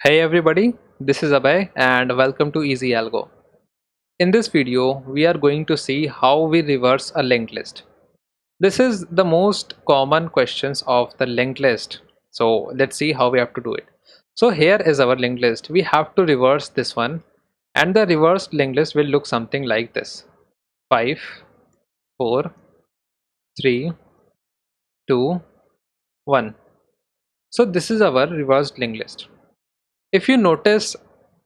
Hey everybody, this is Abhay and welcome to Easy Algo. In this video, we are going to see how we reverse a linked list. This is the most common questions of the linked list. So let's see how we have to do it. So here is our linked list. We have to reverse this one and the reversed linked list will look something like this. 5, 4, 3, 2, 1. So this is our reversed linked list. If you notice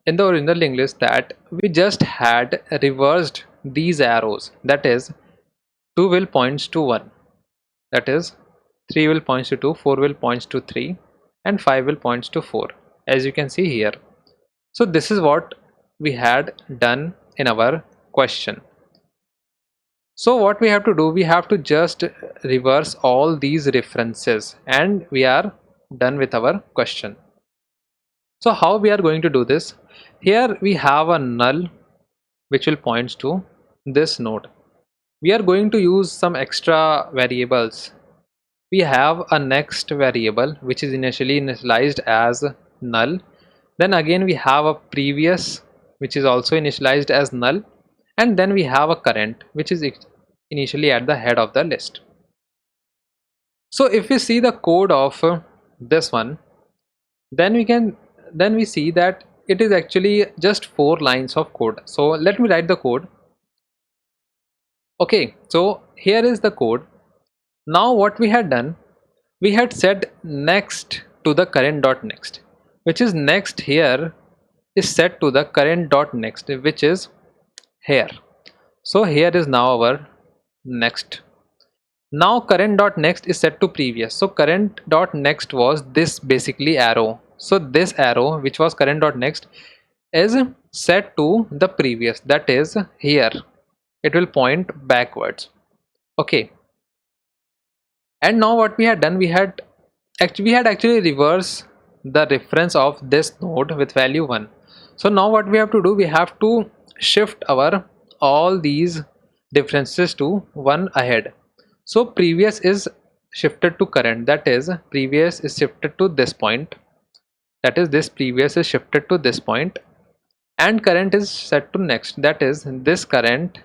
in the original linked list that we just had reversed these arrows, that is 2 will points to 1, that is 3 will points to 2, 4 will points to 3 and 5 will points to 4, as you can see here. So this is what we had done in our question. So what we have to do, we have to just reverse all these references and we are done with our question. So how we are going to do this? Here we have a null which will points to this node. We are going to use some extra variables. We have a next variable which is initially initialized as null. Then again we have a previous which is also initialized as null, and then we have a current which is initially at the head of the list. So if we see the code of this one, then we see that it is actually just 4 lines of code. So let me write the code. Okay, so here is the code. Now what we had done, we had set next to the current dot next, which is next here is set to the current dot next, which is here. So here is now our next. Now current dot next is set to previous. So current dot next was this basically arrow. So this arrow which was current dot next is set to the previous, that is here. It will point backwards. Okay. And now what we had done, we had actually reversed the reference of this node with value 1. So now what we have to do, we have to shift our all these differences to 1 ahead. So previous is shifted to current, that is previous is shifted to this point, that is this previous is shifted to this point, and current is set to next, that is this current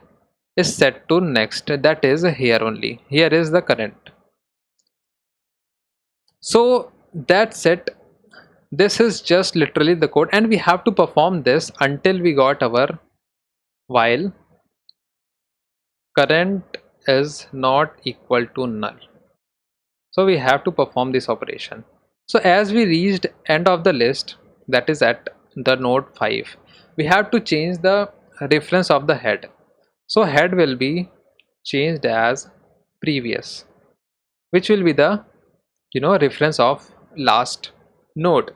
is set to next, that is here only. Here is the current. So that's it. This is just literally the code, and we have to perform this until we got our while current is not equal to null. So we have to perform this operation. So as we reached end of the list, that is at the node 5, we have to change the reference of the head. So head will be changed as previous, which will be the reference of last node.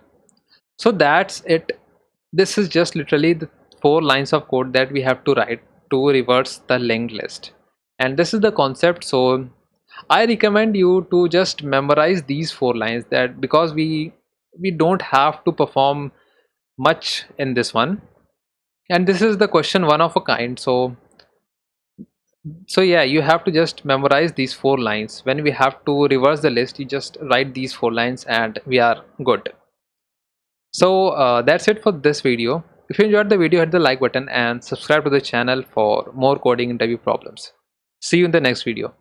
So that's it. This is just literally the 4 lines of code that we have to write to reverse the linked list, and this is the concept. So I recommend you to just memorize these 4 lines, that because we don't have to perform much in this one, and this is the question one of a kind. So yeah, you have to just memorize these 4 lines. When we have to reverse the list, you just write these 4 lines and we are good. So that's it for this video. If you enjoyed the video, hit the like button and subscribe to the channel for more coding interview problems. See you in the next video.